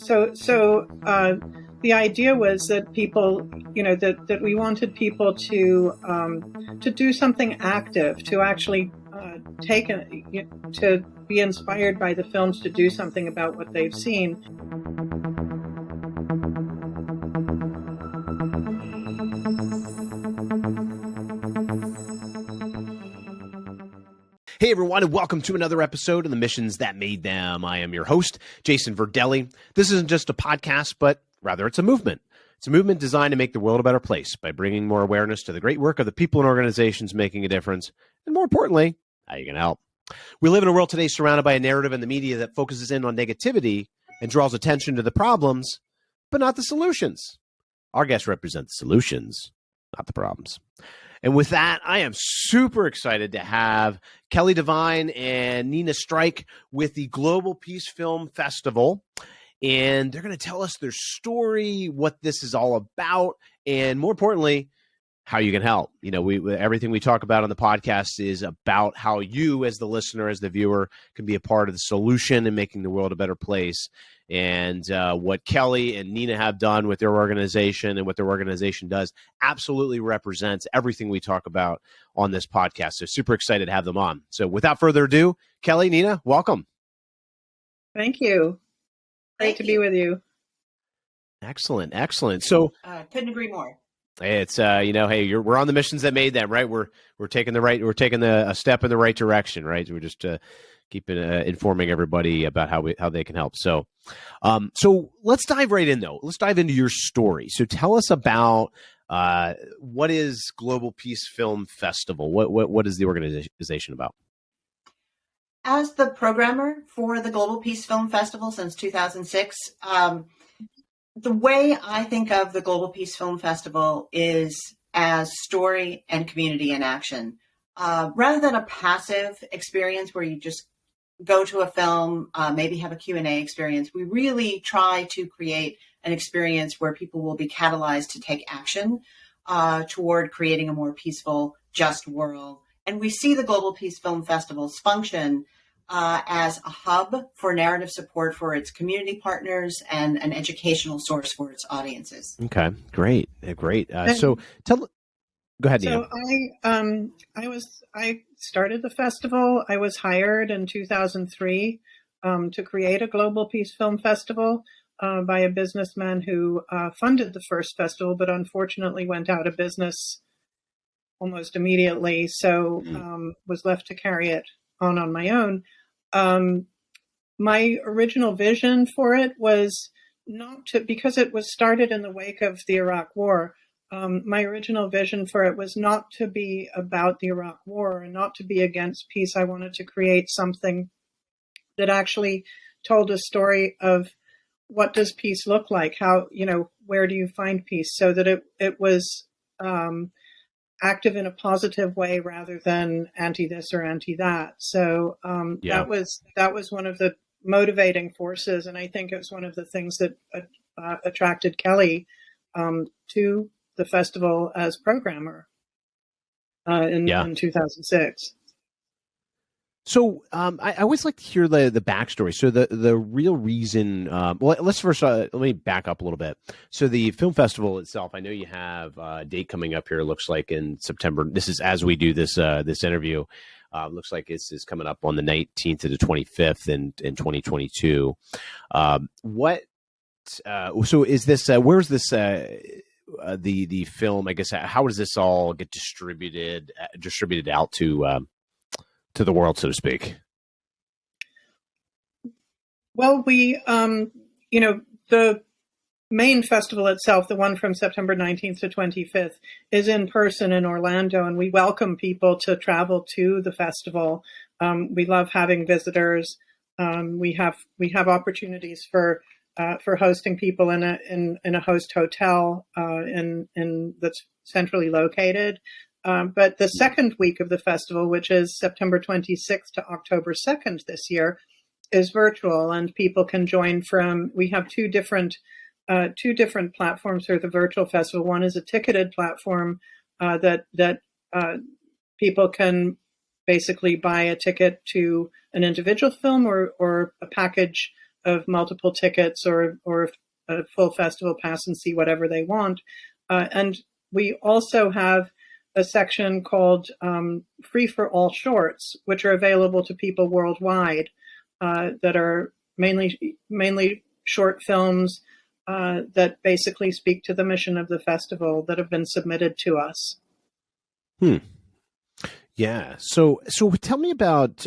The idea was that people, that we wanted people to do something active, to actually to be inspired by the films, to do something about what they've seen. Hey everyone, and welcome to another episode of The Missions That Made Them. I am your host, Jason Verdelli. This isn't just a podcast, but rather it's a movement. It's a movement designed to make the world a better place by bringing more awareness to the great work of the people and organizations making a difference, and more importantly, how you can help. We live in a world today surrounded by a narrative in the media that focuses in on negativity and draws attention to the problems, but not the solutions. Our guests represent the solutions, not the problems. And with that, I am super excited to have Kelly Devine and Nina Strike with the Global Peace Film Festival. And they're going to tell us their story, what this is all about, and more importantly, how you can help. You know, everything we talk about on the podcast is about how you, as the listener, as the viewer, can be a part of the solution and making the world a better place. And what Kelly and Nina have done with their organization and what their organization does absolutely represents everything we talk about on this podcast. So super excited to have them on. So without further ado, Kelly, Nina, welcome. Thank you. Great to be with you. Excellent. So couldn't agree more. It's hey, we're on the missions that made them, right? We're taking a step in the right direction, right? We're just keeping informing everybody about how they can help. So let's dive right in though. Let's dive into your story. So tell us about what is Global Peace Film Festival? What is the organization about? As the programmer for the Global Peace Film Festival since 2006, the way I think of the Global Peace Film Festival is as story and community in action. Rather than a passive experience where you just go to a film, maybe have a Q&A experience, we really try to create an experience where people will be catalyzed to take action toward creating a more peaceful, just world. And we see the Global Peace Film Festival's function as a hub for narrative support for its community partners and an educational source for its audiences. Okay, great. So go ahead, Nina. So I started the festival. I was hired in 2003 to create a Global Peace Film Festival by a businessman who funded the first festival, but unfortunately went out of business almost immediately. So was left to carry it on my own. My original vision for it was because it was started in the wake of the Iraq War. My original vision for it was not to be about the Iraq War and not to be against peace. I wanted to create something that actually told a story of what does peace look like? How, where do you find peace? So that it was active in a positive way rather than anti this or anti that. So that was one of the motivating forces, and I think it was one of the things that attracted Kelly to the festival as programmer in 2006. So I always like to hear the backstory. So the real reason, let's first let me back up a little bit. So the film festival itself, I know you have a date coming up here. It looks like in September. This is as we do this interview. Looks like it's coming up on the 19th to the 25th in 2022. So is this? Where's this? The film? I guess how does this all get distributed out to the world, so to speak? Well, we, the main festival itself, the one from September 19th to 25th, is in person in Orlando, and we welcome people to travel to the festival. We love having visitors. We have opportunities for hosting people in a host hotel that's centrally located. But the second week of the festival, which is September 26th to October 2nd this year, is virtual, and people can join we have two different platforms for the virtual festival. One is a ticketed platform that people can basically buy a ticket to an individual film or a package multiple tickets or a full festival pass and see whatever they want. And we also have a section called Free for All Shorts, which are available to people worldwide, that are mainly short films that basically speak to the mission of the festival that have been submitted to us. Yeah. So tell me about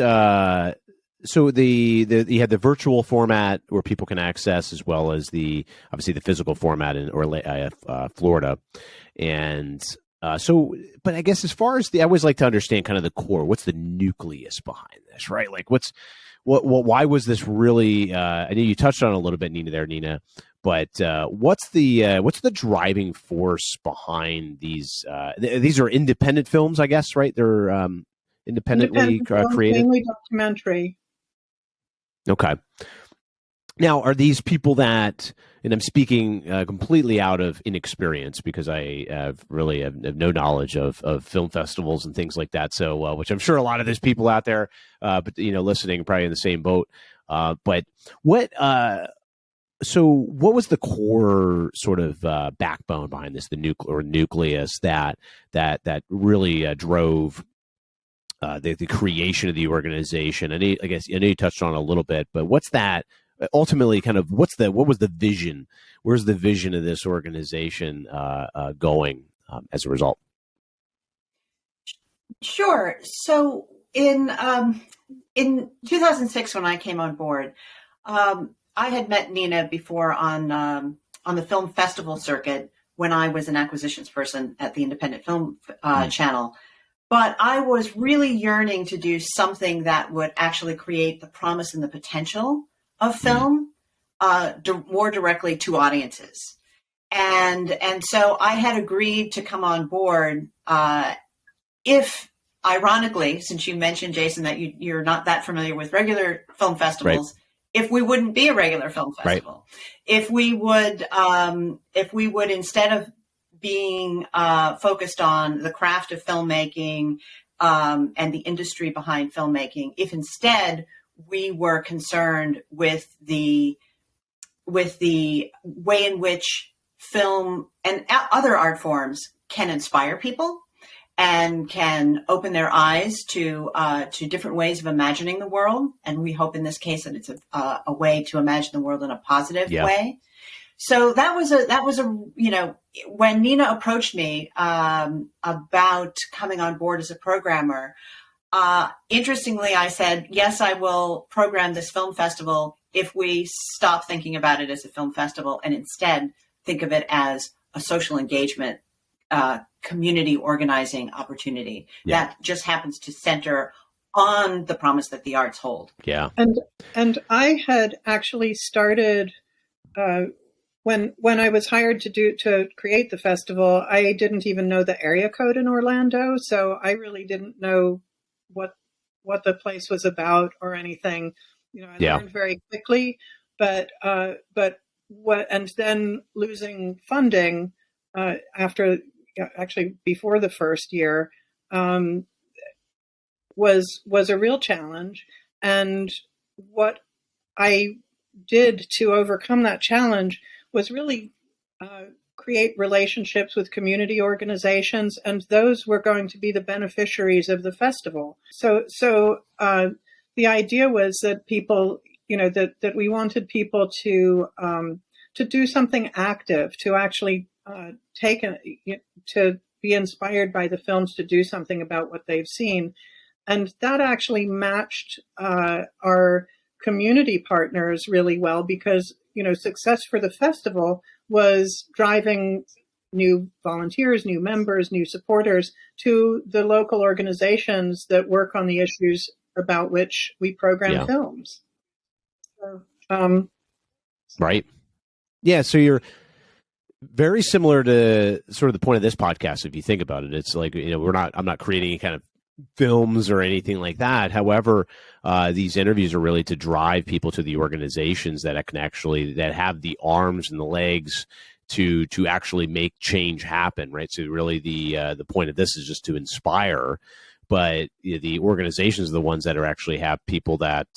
so you had the virtual format where people can access, as well as obviously the physical format in Florida, and but I guess as far as I always like to understand kind of the core, what's the nucleus behind this, right? Like why was this really? I know you touched on it a little bit, Nina, but what's the driving force behind these? These are independent films, I guess, right? They're independently created, mainly documentary. Okay. Now, are these people that, and I'm speaking completely out of inexperience because I have no knowledge of film festivals and things like that. So, which I'm sure a lot of those people out there, but listening, probably in the same boat. But so what was the core sort of backbone behind this, the nucleus that really drove the creation of the organization? I know you touched on it a little bit, but what's that ultimately kind of, what was the vision? Where's the vision of this organization going as a result? Sure. So in 2006, when I came on board, I had met Nina before on the film festival circuit when I was an acquisitions person at the Independent Film Channel. But I was really yearning to do something that would actually create the promise and the potential of film more directly to audiences. And so I had agreed to come on board if, ironically, since you mentioned, Jason, that you're not that familiar with regular film festivals, right, if we wouldn't be a regular film festival, right, if we would instead of being focused on the craft of filmmaking and the industry behind filmmaking, if instead we were concerned with the way in which film and other art forms can inspire people and can open their eyes to different ways of imagining the world, and we hope in this case that it's a way to imagine the world in a positive way. So that was when Nina approached me about coming on board as a programmer, interestingly, I said, yes, I will program this film festival if we stop thinking about it as a film festival and instead think of it as a social engagement, community organizing opportunity that just happens to center on the promise that the arts hold. Yeah. And I had actually started when I was hired to create the festival, I didn't even know the area code in Orlando, so I really didn't know what the place was about or anything. I learned very quickly, but then losing funding after actually before the first year was a real challenge. And what I did to overcome that challenge was really create relationships with community organizations, and those were going to be the beneficiaries of the festival. So the idea was that people, that we wanted people to do something active, to actually to be inspired by the films, to do something about what they've seen, and that actually matched our community partners really well, because success for the festival was driving new volunteers, new members, new supporters to the local organizations that work on the issues about which we program films. So, right. Yeah. So you're very similar to sort of the point of this podcast. If you think about it, it's like, I'm not creating any kind of films or anything like that. However, these interviews are really to drive people to the organizations that have the arms and the legs to actually make change happen, right? So really the point of this is just to inspire, but the organizations are the ones that are actually have people that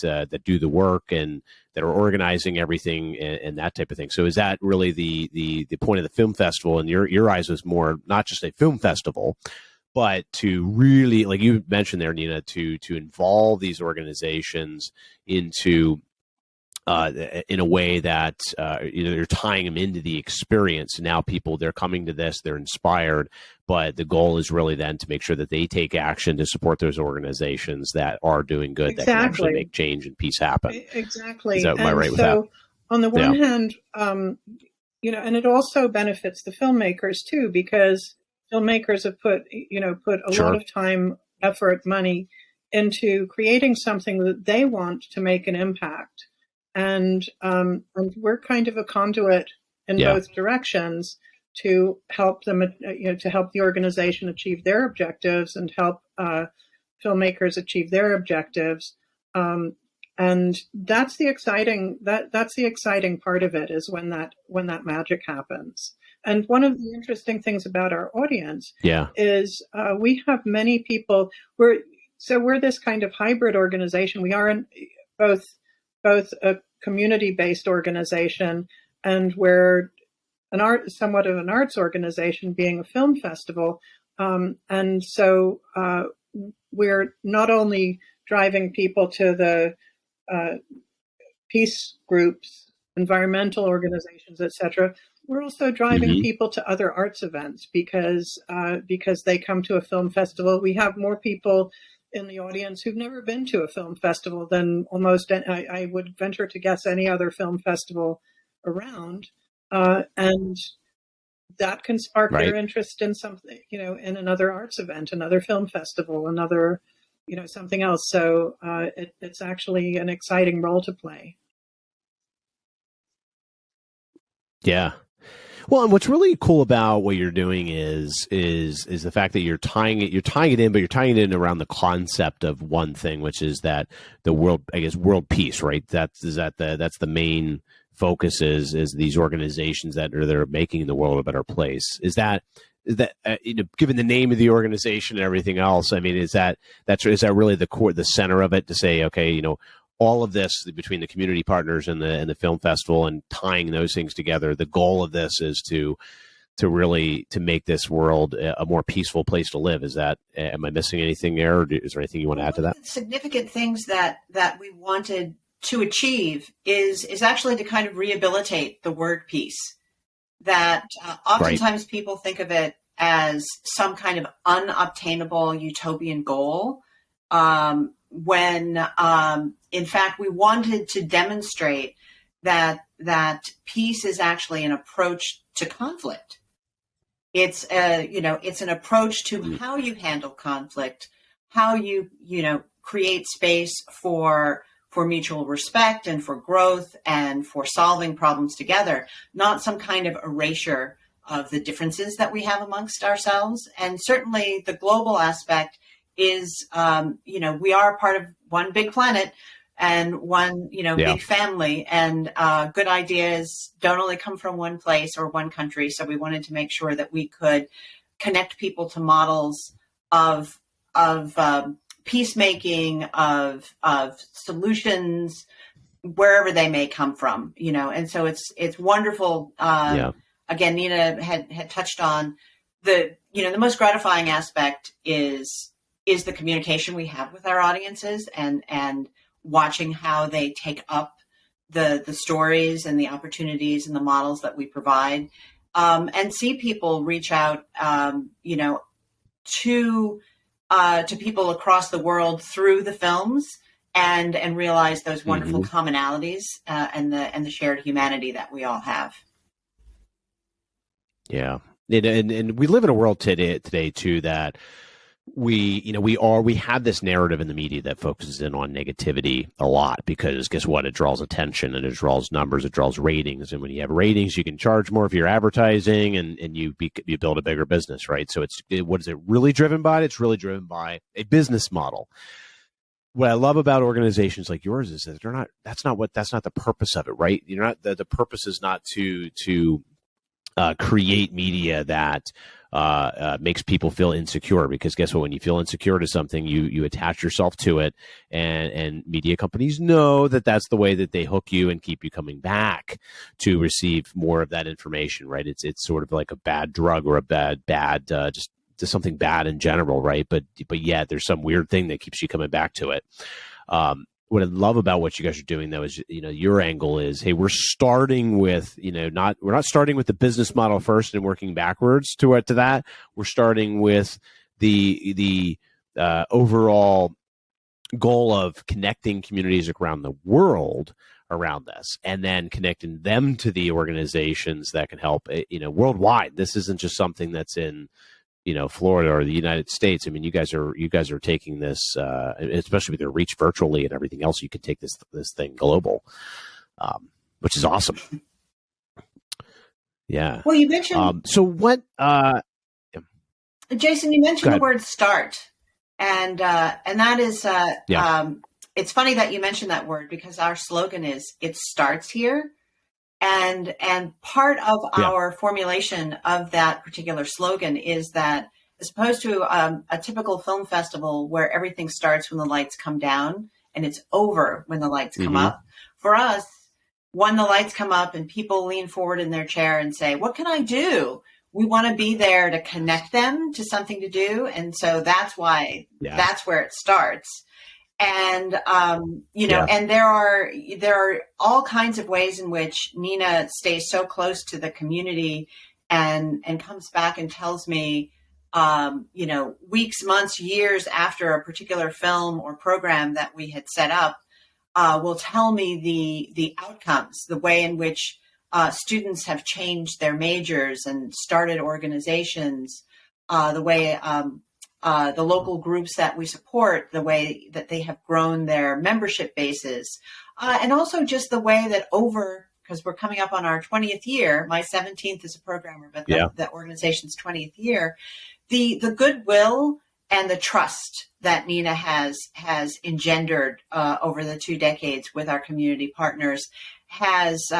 do the work and that are organizing everything and that type of thing. So is that really the point of the film festival? And your eyes was more not just a film festival, but to really, like you mentioned there, Nina, to involve these organizations into in a way that you're tying them into the experience. Now they're coming to this, they're inspired, but the goal is really then to make sure that they take action to support those organizations that are doing good, that can actually make change and peace happen. Exactly. Am I right with that? On the one hand, and it also benefits the filmmakers too, because filmmakers have put a lot of time, effort, money into creating something that they want to make an impact. And we're kind of a conduit in both directions to help them, to help the organization achieve their objectives and help filmmakers achieve their objectives. And that's the exciting part of it, is when that magic happens. And one of the interesting things about our audience is we have many people. We're this kind of hybrid organization. We are both a community-based organization, and we're somewhat of an arts organization, being a film festival. And so we're not only driving people to the peace groups, environmental organizations, etc. We're also driving people to other arts events because they come to a film festival. We have more people in the audience who've never been to a film festival than almost, I would venture to guess, any other film festival around. And that can spark their interest in something, in another arts event, another film festival, another, something else. So it's actually an exciting role to play. Yeah. Well, and what's really cool about what you're doing is the fact that you're tying it in, but you're tying it in around the concept of one thing, which is that the world peace, right? That's the main focus is these organizations that are making the world a better place. Is that given the name of the organization and everything else? I mean, is that really the core, the center of it, to say, okay, all of this between the community partners and the film festival and tying those things together, the goal of this is to really make this world a more peaceful place to live. Is that, am I missing anything there? Or is there anything you want to add to that? One of the significant things that we wanted to achieve is actually to kind of rehabilitate the word peace. That oftentimes people think of it as some kind of unobtainable utopian goal, when in fact we wanted to demonstrate that peace is actually an approach to conflict. It's an approach to how you handle conflict, how you create space for mutual respect and for growth and for solving problems together, not some kind of erasure of the differences that we have amongst ourselves. And certainly the global aspect is, we are part of one big planet and one, big family, and good ideas don't only come from one place or one country. So we wanted to make sure that we could connect people to models of peacemaking, of solutions, wherever they may come from, and so it's wonderful. Again, Nina had touched on the most gratifying aspect is the communication we have with our audiences and watching how they take up the stories and the opportunities and the models that we provide, and see people reach out, to people across the world through the films and realize those wonderful commonalities and the shared humanity that we all have. Yeah. And we live in a world today too, that we have this narrative in the media that focuses in on negativity a lot, because guess what? It draws attention and it draws numbers, it draws ratings. And when you have ratings, you can charge more for your advertising and you build a bigger business, right? So what is it really driven by? It's really driven by a business model. What I love about organizations like yours is that that's not the purpose of it, right? The purpose is not to create media that makes people feel insecure, because guess what? When you feel insecure to something, you attach yourself to it, and media companies know that that's the way that they hook you and keep you coming back to receive more of that information, right? It's sort of like a bad drug or a bad just something bad in general, right? But yet there's some weird thing that keeps you coming back to it. What I love about what you guys are doing, though, is, your angle is, hey, we're starting with, we're not starting with the business model first and working backwards to that. We're starting with the overall goal of connecting communities around the world around this, and then connecting them to the organizations that can help, worldwide. This isn't just something that's in Florida or the United States. I mean, you guys are taking this, especially with your reach virtually and everything else. You can take this thing global, which is awesome. Yeah. Well, you mentioned. So what? Jason, you mentioned the word "start," and that is. It's funny that you mentioned that word, because our slogan is "It starts here." And part of our formulation of that particular slogan is that, as opposed to a typical film festival where everything starts when the lights come down and it's over when the lights come up, for us, when the lights come up and people lean forward in their chair and say, "What can I do?" We want to be there to connect them to something to do. And so that's why that's where it starts. And, and there are all kinds of ways in which Nina stays so close to the community and comes back and tells me, weeks, months, years after a particular film or program that we had set up, will tell me the outcomes, the way in which students have changed their majors and started organizations, the way the local groups that we support, the way that they have grown their membership bases, and also just the way that because we're coming up on our 20th year, my 17th as a programmer, but the organization's 20th year, the goodwill and the trust that Nina has engendered over the 2 decades with our community partners has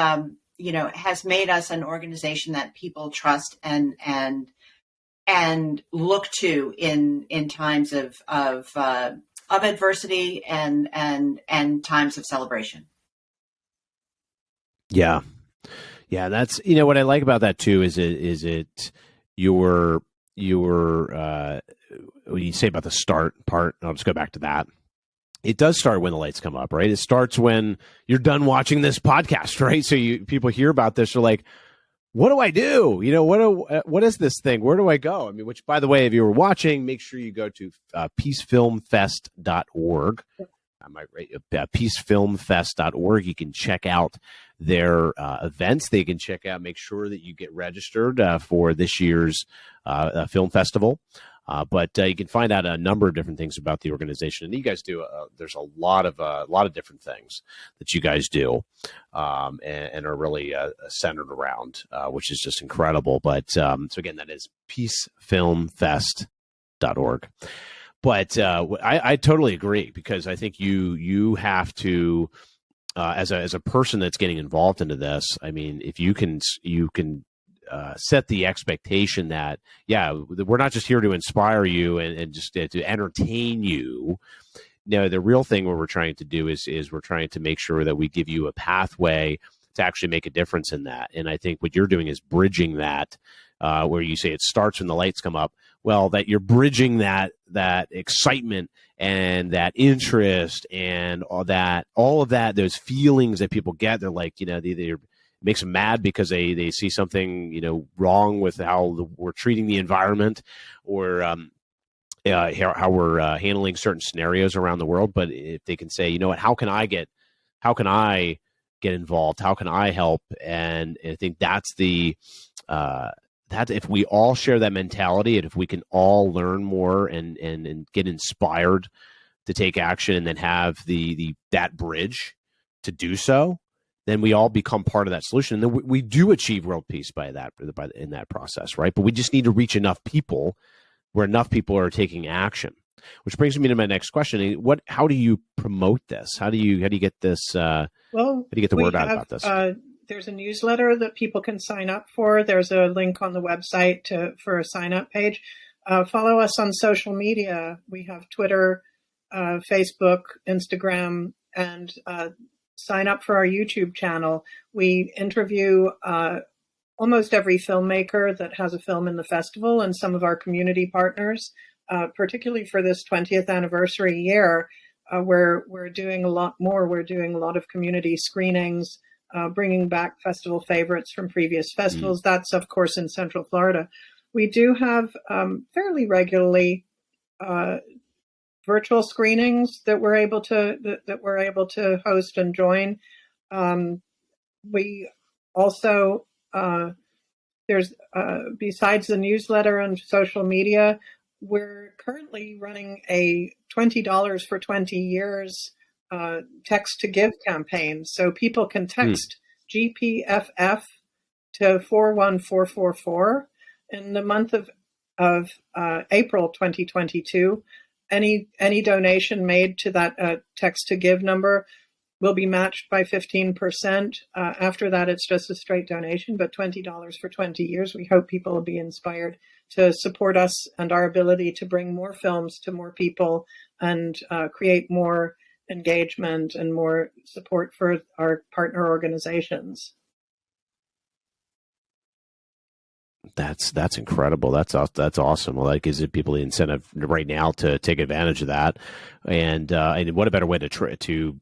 made us an organization that people trust and look to in times of adversity and times of celebration. Yeah. That's, what I like about that too, is your when you say about the start part, I'll just go back to that. It does start when the lights come up, right? It starts when you're done watching this podcast, right? So people hear about this, are like, what do I do? What is this thing? Where do I go? I mean, which, by the way, if you were watching, make sure you go to peacefilmfest.org. I might write peacefilmfest.org. You can check out their events. They can check out, make sure that you get registered for this year's film festival. But you can find out a number of different things about the organization, and you guys do. There's a lot of different things that you guys do, and are really centered around, which is just incredible. But so again, that is peacefilmfest.org. But I totally agree, because I think you have to, as a person that's getting involved into this. I mean, if you can set the expectation that, we're not just here to inspire you and just to entertain you. No, the real thing what we're trying to do is we're trying to make sure that we give you a pathway to actually make a difference in that. And I think what you're doing is bridging that, where you say it starts when the lights come up. Well, that you're bridging that excitement and that interest and all of that, those feelings that people get. They're like, they're makes them mad because they see something, wrong with how we're treating the environment, or how we're handling certain scenarios around the world. But if they can say, how can I get involved? How can I help? And I think that's that if we all share that mentality, and if we can all learn more and get inspired to take action, and then have that bridge to do so, then we all become part of that solution. And then we do achieve world peace in that process, right? But we just need to reach enough people where enough people are taking action. Which brings me to my next question. How do you promote this? How do you get this? How do you get the word out about this? there's a newsletter that people can sign up for. There's a link on the website for a sign up page. Follow us on social media. We have Twitter, Facebook, Instagram, and sign up for our YouTube channel. We interview almost every filmmaker that has a film in the festival and some of our community partners, particularly for this 20th anniversary year, where we're doing a lot more. We're doing a lot of community screenings, bringing back festival favorites from previous festivals. That's, of course, in Central Florida. We do have fairly regularly virtual screenings that we're able to host and join. We also there's besides the newsletter and social media, we're currently running a $20 for 20 years text to give campaign. So people can text GPFF to 41444 in the month of April 2022. Any donation made to that text to give number will be matched by 15%. After that, it's just a straight donation, but $20 for 20 years. We hope people will be inspired to support us and our ability to bring more films to more people and create more engagement and more support for our partner organizations. That's incredible. That's awesome. Well, that gives people the incentive right now to take advantage of that. And what a better way to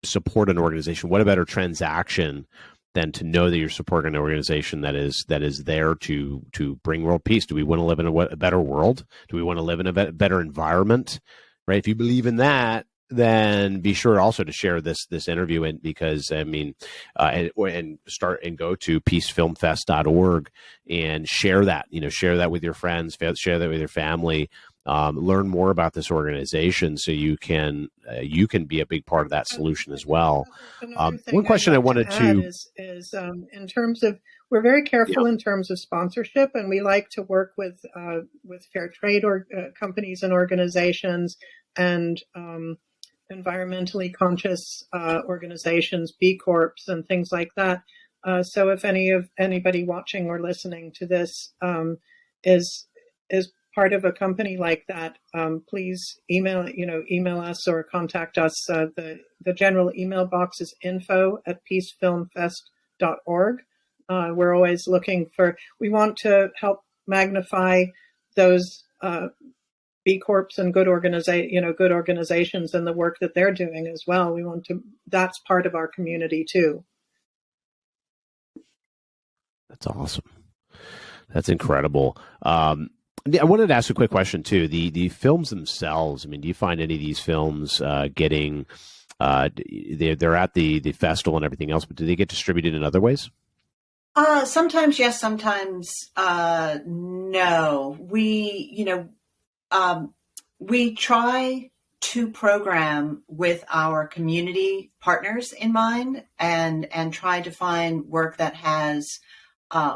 support an organization? What a better transaction than to know that you're supporting an organization that is there to bring world peace. Do we want to live in a better world? Do we want to live in a better environment? Right? If you believe in that, then be sure also to share this interview, and because I mean, and start and go to peacefilmfest.org and share that. Share that with your friends, share that with your family. Learn more about this organization so you can be a big part of that solution as well. One question I wanted to is in terms of, we're very careful in terms of sponsorship, and we like to work with fair trade companies and organizations and environmentally conscious organizations, B Corps, and things like that. So if anybody watching or listening to this is part of a company like that, please email us or contact us. The general email box is info@peacefilmfest.org. We're always looking we want to help magnify those B Corps and good organizations and the work that they're doing as well. That's part of our community too. That's awesome. That's incredible. I wanted to ask a quick question too. The films themselves, I mean, do you find any of these films getting, they're at the festival and everything else, but do they get distributed in other ways? Sometimes yes, sometimes no. We try to program with our community partners in mind and try to find work that has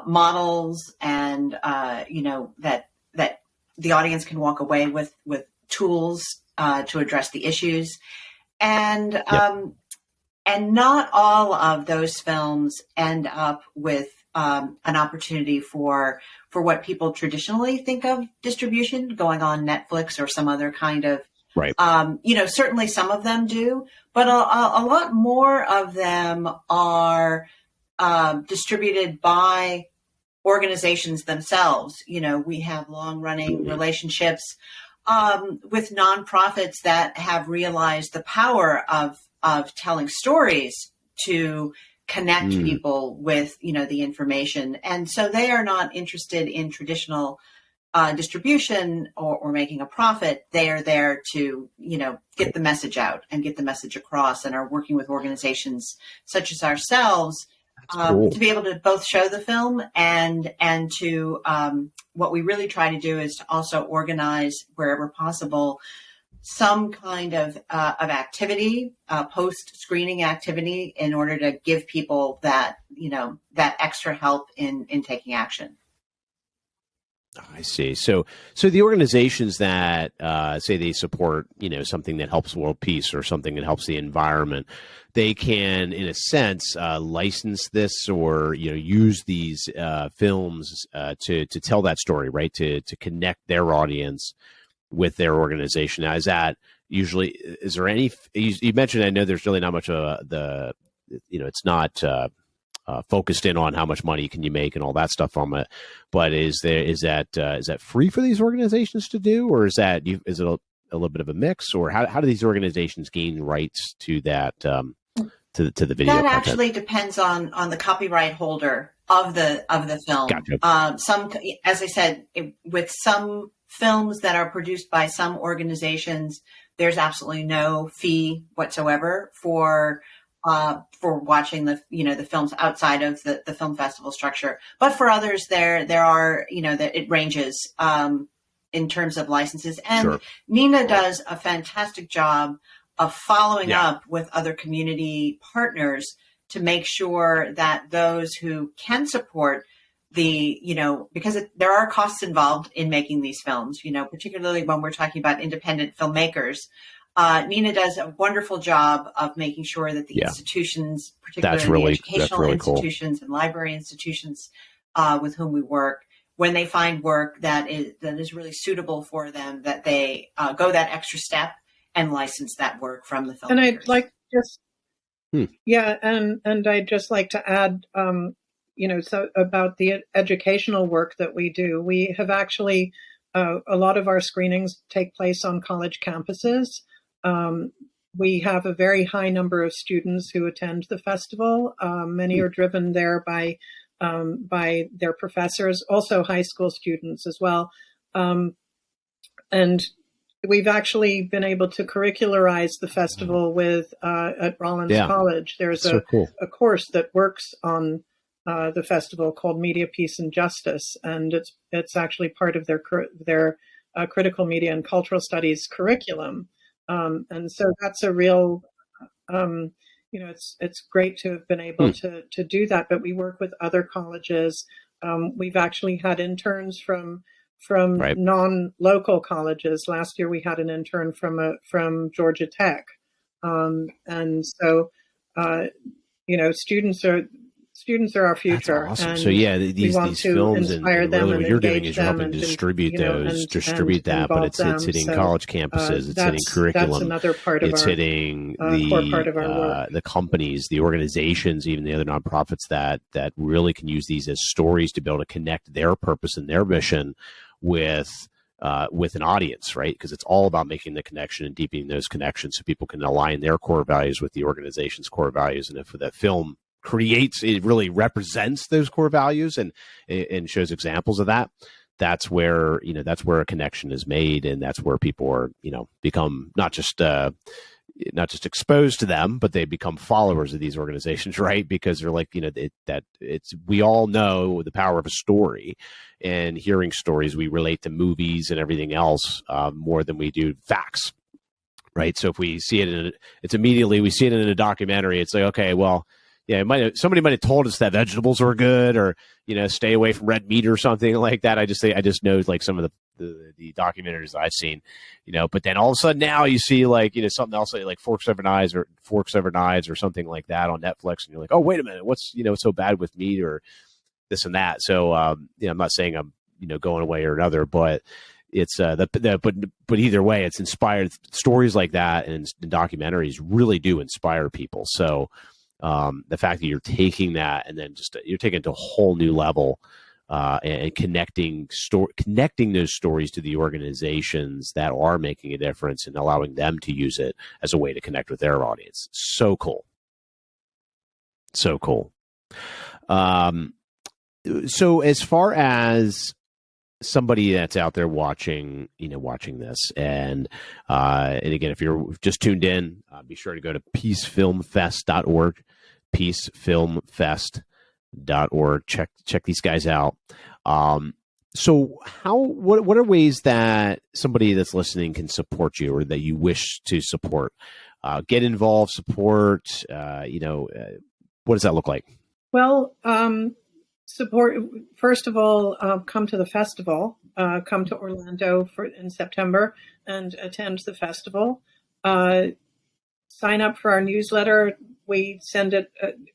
models and that the audience can walk away with tools to address the issues, and not all of those films end up with an opportunity for what people traditionally think of distribution, going on Netflix or some other kind of right. Certainly some of them do, but a lot more of them are distributed by organizations themselves. We have long-running relationships with nonprofits that have realized the power of telling stories to connect people with, the information. And so they are not interested in traditional distribution or making a profit. They are there to, get the message out and get the message across, and are working with organizations such as ourselves to be able to both show the film and to what we really try to do is to also organize wherever possible some kind of activity, post-screening activity, in order to give people that, that extra help in taking action. I see. So the organizations that say they support, something that helps world peace or something that helps the environment, they can, in a sense, license this or use these films to tell that story, right? To connect their audience with their organization. Now, is that usually? Is there any? You mentioned. I know there's really not much of it's not. Focused in on how much money can you make and all that stuff from it, but is that free for these organizations to do, or is it a little bit of a mix, or how do these organizations gain rights to that to the video? That content? Actually depends on the copyright holder of the film. Gotcha. Some, as I said, with some films that are produced by some organizations, there's absolutely no fee whatsoever for watching the films outside of the film festival structure. But for others, there are that it ranges in terms of licenses. And Sure. Nina does a fantastic job of following up with other community partners to make sure that those who can support because there are costs involved in making these films, particularly when we're talking about independent filmmakers. Nina does a wonderful job of making sure that the institutions, particularly educational institutions and library institutions with whom we work, when they find work that is really suitable for them, that they go that extra step and license that work from the filmmakers. And I'd like and I'd just like to add, so about the educational work that we do. We have actually a lot of our screenings take place on college campuses. We have a very high number of students who attend the festival. Many are driven there by their professors, also high school students as well. And we've actually been able to curricularize the festival with at Rollins College. There's a course that works on the festival called Media, Peace, and Justice, and it's actually part of their critical media and cultural studies curriculum. And so that's a real, it's great to have been able to do that. But we work with other colleges. We've actually had interns from non-local colleges. Last year we had an intern from Georgia Tech, and so students are our future. That's awesome. And so these films and them really what you're doing is you're helping and distribute that, but it's hitting college campuses, it's hitting curriculum. That's another part of hitting core part of our work. The companies, the organizations, even the other nonprofits that really can use these as stories to be able to connect their purpose and their mission with an audience, right? Because it's all about making the connection and deepening those connections so people can align their core values with the organization's core values. And if that film it really represents those core values and shows examples of that, that's where a connection is made, and that's where people are become not just exposed to them, but they become followers of these organizations, right? Because they're like, we all know the power of a story, and hearing stories, we relate to movies and everything else more than we do facts, right? So if we see it we see it in a documentary, it's like, okay, well, yeah, somebody might have told us that vegetables were good, or stay away from red meat or something like that. I just know like some of the documentaries that I've seen, But then all of a sudden now you see like something else like Forks Over Knives or something like that on Netflix, and you're like, oh wait a minute, what's so bad with meat or this and that? So I'm not saying I'm going away or another, but it's but either way, it's inspired. Stories like that and documentaries really do inspire people. So. The fact that you're taking that and then you're taking it to a whole new level and connecting those stories to the organizations that are making a difference and allowing them to use it as a way to connect with their audience. So cool. So cool. So as far as somebody that's out there watching this, and again, if you're just tuned in, be sure to go to peacefilmfest.org, peacefilmfest.org. Check these guys out. So what are ways that somebody that's listening can support you, or that you wish to support? Get involved, support, what does that look like? Well, support. First of all, come to the festival. Come to Orlando in September and attend the festival. Sign up for our newsletter. We send it.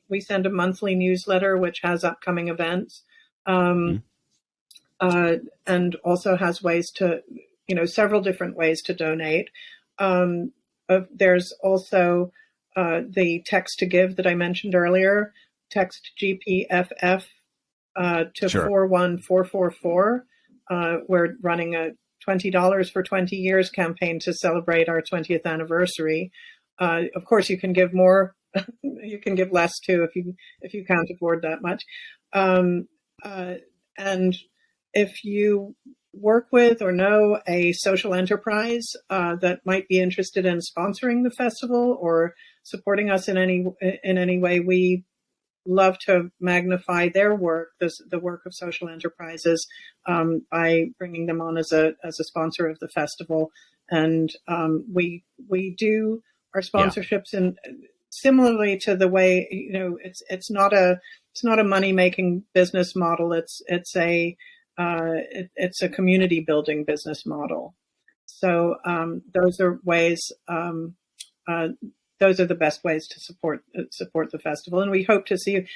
We send a monthly newsletter which has upcoming events, and also has ways to, several different ways to donate. There's also the text to give that I mentioned earlier. Text GPFF to 41444. We're running a $20 for 20 years campaign to celebrate our 20th anniversary. Of course, you can give more. You can give less too if you can't afford that much. And if you work with or know a social enterprise that might be interested in sponsoring the festival or supporting us in any way, we love to magnify their work, the work of social enterprises, by bringing them on as a sponsor of the festival. And we do our sponsorships in similarly to the way, it's not a money making business model. It's a community building business model. So those are ways. Those are the best ways to support the festival, and we hope to see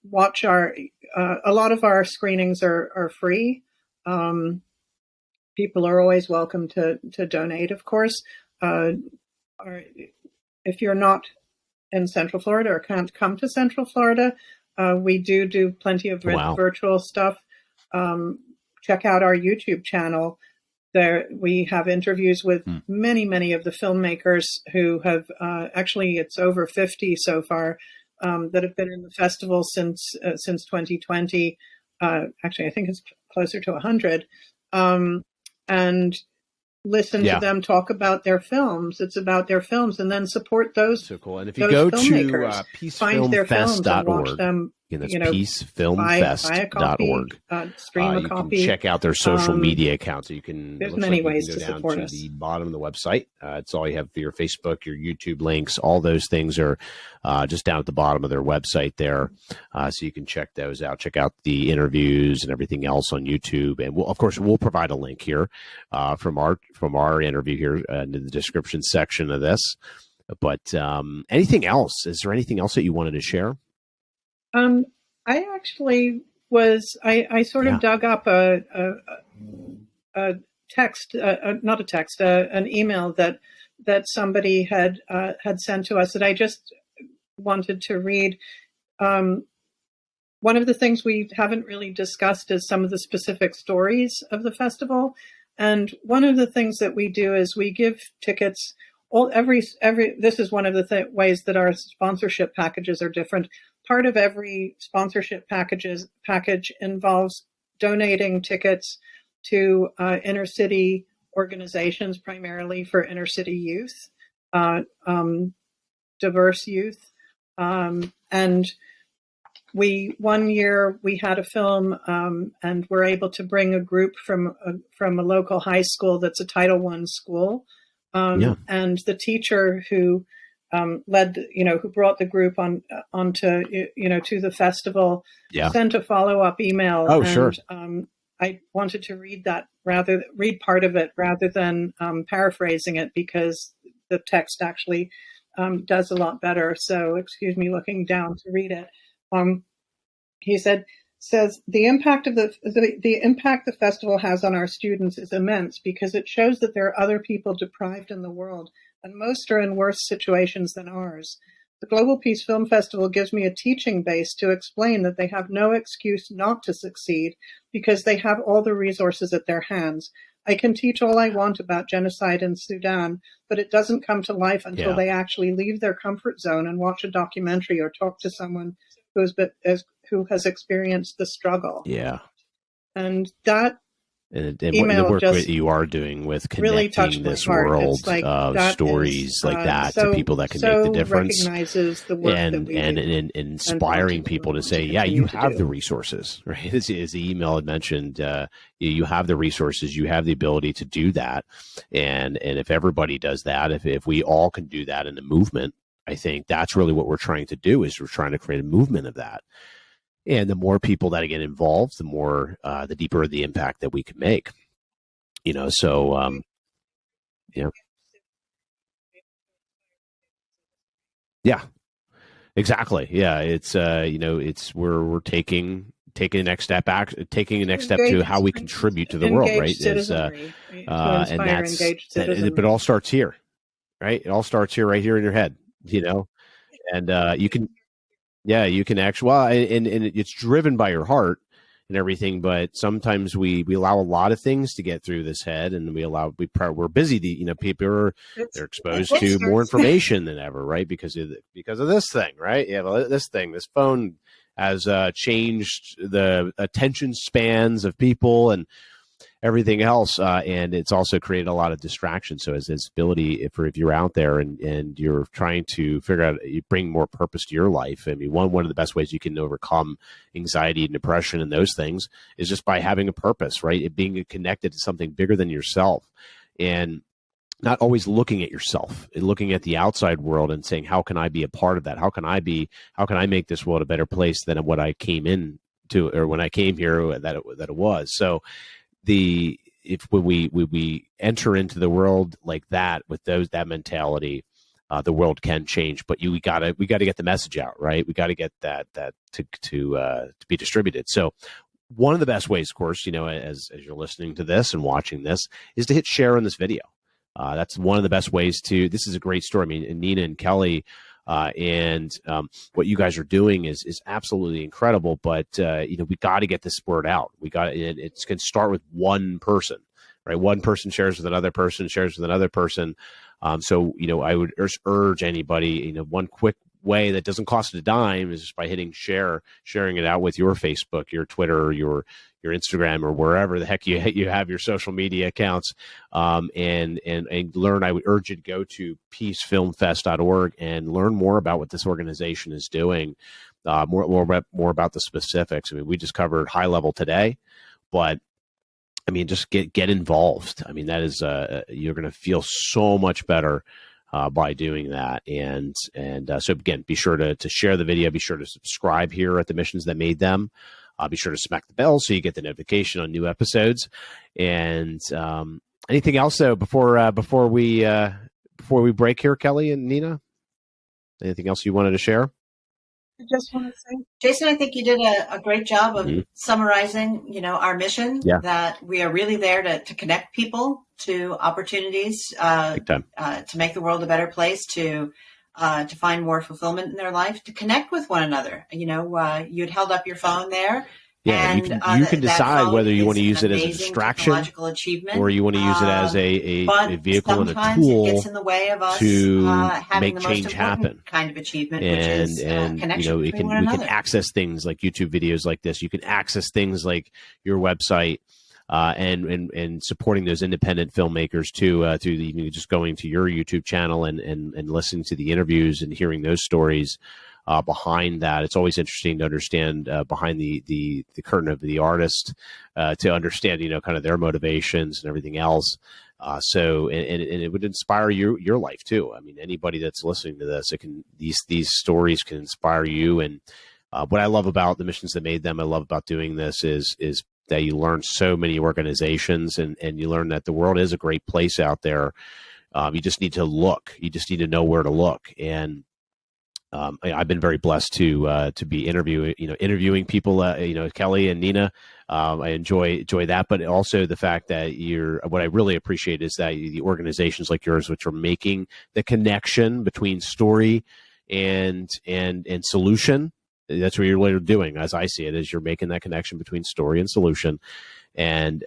watch our. A lot of our screenings are free. People are always welcome to donate, of course. If you're not in Central Florida or can't come to Central Florida, we do plenty of virtual stuff. Check out our YouTube channel. There we have interviews with many of the filmmakers who have actually it's over 50 so far that have been in the festival since 2020. Actually, I think it's closer to 100. And listen to them talk about their films. It's about their films, and then support those. So cool. And if you go to peacefilmfest.org, that's peacefilmfest.org. Stream a copy. You can check out their social media accounts. So you can. There's many ways to support us. The bottom of the website. It's all you have for your Facebook, your YouTube links. All those things are just down at the bottom of their website there, so you can check those out. Check out the interviews and everything else on YouTube, and we'll provide a link here from our interview here in the description section of this. But anything else? Is there anything else that you wanted to share? I actually I sort of dug up a text, not a text, an email that somebody had sent to us that I just wanted to read. One of the things we haven't really discussed is some of the specific stories of the festival. And one of the things that we do is we give tickets. This is one of the ways that our sponsorship packages are different. Part of every sponsorship package involves donating tickets to inner city organizations, primarily for inner city youth, diverse youth. And one year we had a film, and we're able to bring a group from a local high school that's a Title I school. And the teacher who who brought the group onto to the festival sent a follow-up email. Oh, sure. I wanted to read part of it rather than paraphrasing it, because the text actually does a lot better. So excuse me looking down to read it. He says the impact of the impact the festival has on our students is immense, because it shows that there are other people deprived in the world, and most are in worse situations than ours. The Global Peace Film Festival gives me a teaching base to explain that they have no excuse not to succeed, because they have all the resources at their hands. I can teach all I want about genocide in Sudan, but it doesn't come to life until they actually leave their comfort zone and watch a documentary or talk to someone who has experienced the struggle. Yeah. And that and the work that you are doing with connecting really this world of stories like that to people that can make the difference, recognizes the work and that we and, do, and inspiring people to say, you have the resources, right? As the email had mentioned, you have the resources, you have the ability to do that, and if everybody does that, if we all can do that in the movement, I think that's really what we're trying to do. Is we're trying to create a movement of that. And the more people that get involved, the more, the deeper the impact that we can make. So yeah, yeah, exactly. Yeah, we're taking the next step taking the next step to how we contribute to the world, right? Engaged citizenry, to And inspire that's engaged that. But citizenry. it all starts here, right? It all starts here, right here in your head, and you can. Yeah, you can actually, well, and it's driven by your heart and everything, but sometimes we allow a lot of things to get through this head, and we're busy. People they're exposed to more information than ever, right? Because of this thing, right? Yeah, well, this phone has changed the attention spans of people and everything else, and it's also created a lot of distraction. So as ability, if you're out there and you're trying to figure out, you bring more purpose to your life. I mean, one of the best ways you can overcome anxiety and depression and those things is just by having a purpose, right? It being connected to something bigger than yourself, and not always looking at yourself and looking at the outside world and saying, how can I be a part of that? How can I make this world a better place than what I came in to, or when I came here that it was. So when we enter into the world like that with that mentality, the world can change. But we gotta get the message out, right? We got to get that to be distributed. So one of the best ways, of course, as you're listening to this and watching this, is to hit share on this video. That's one of the best ways to. This is a great story. I mean, Nina and Kelly. What you guys are doing is absolutely incredible, but we got to get this word out. It's going to start with one person, right? One person shares with another person, shares with another person. So I would urge anybody, one quick way that doesn't cost a dime is just by hitting sharing it out with your Facebook, your Twitter, your Instagram, or wherever the heck you have your social media accounts, and learn. I would urge you to go to peacefilmfest.org and learn more about what this organization is doing, more about the specifics. I mean, we just covered high level today, but I mean, just get involved. I mean, that is you're going to feel so much better by doing that. And so again, be sure to share the video. Be sure to subscribe here at the Missions That Made Them. Be sure to smack the bell so you get the notification on new episodes. And anything else though before we break here, Kelly and Nina? Anything else you wanted to share? I just want to say, Jason, I think you did a great job of summarizing, our mission. Yeah. That we are really there to connect people to opportunities to make the world a better place, to find more fulfillment in their life, to connect with one another. You'd held up your phone there. Yeah, and you can decide whether you want to use it as a distraction or you want to use it as a vehicle and a tool it gets in the way of us, to having make the most change happen. Kind of achievement, And which is connection we between can one another. access things like YouTube videos like this. You can access things like your website. And supporting those independent filmmakers too, through just going to your YouTube channel and listening to the interviews and hearing those stories behind that. It's always interesting to understand behind the curtain of the artist, to understand kind of their motivations and everything else. So it would inspire your life too. I mean, anybody that's listening to this, these stories can inspire you. And what I love about the Missions That Made Them, I love about doing this is that you learn so many organizations and you learn that the world is a great place out there. You just need to look. You just need to know where to look. And I've been very blessed to be interviewing people, Kelly and Nina. I enjoy that, but also the fact that what I really appreciate is that the organizations like yours, which are making the connection between story and solution. That's what you're literally doing, as I see it, is you're making that connection between story and solution. And,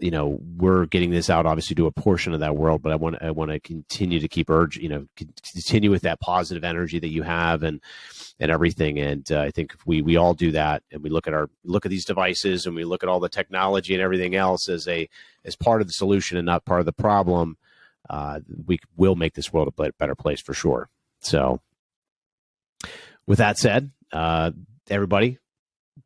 we're getting this out obviously to a portion of that world, but I want to continue to keep continue with that positive energy that you have and everything. And I think if we all do that and we look at these devices and we look at all the technology and everything else as part of the solution and not part of the problem, we will make this world a better place for sure. So with that said, everybody,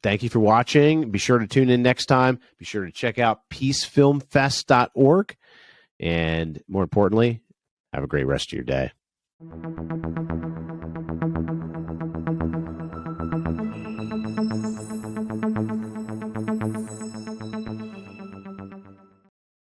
thank you for watching. Be sure to tune in next time. Be sure to check out peacefilmfest.org. And more importantly, have a great rest of your day.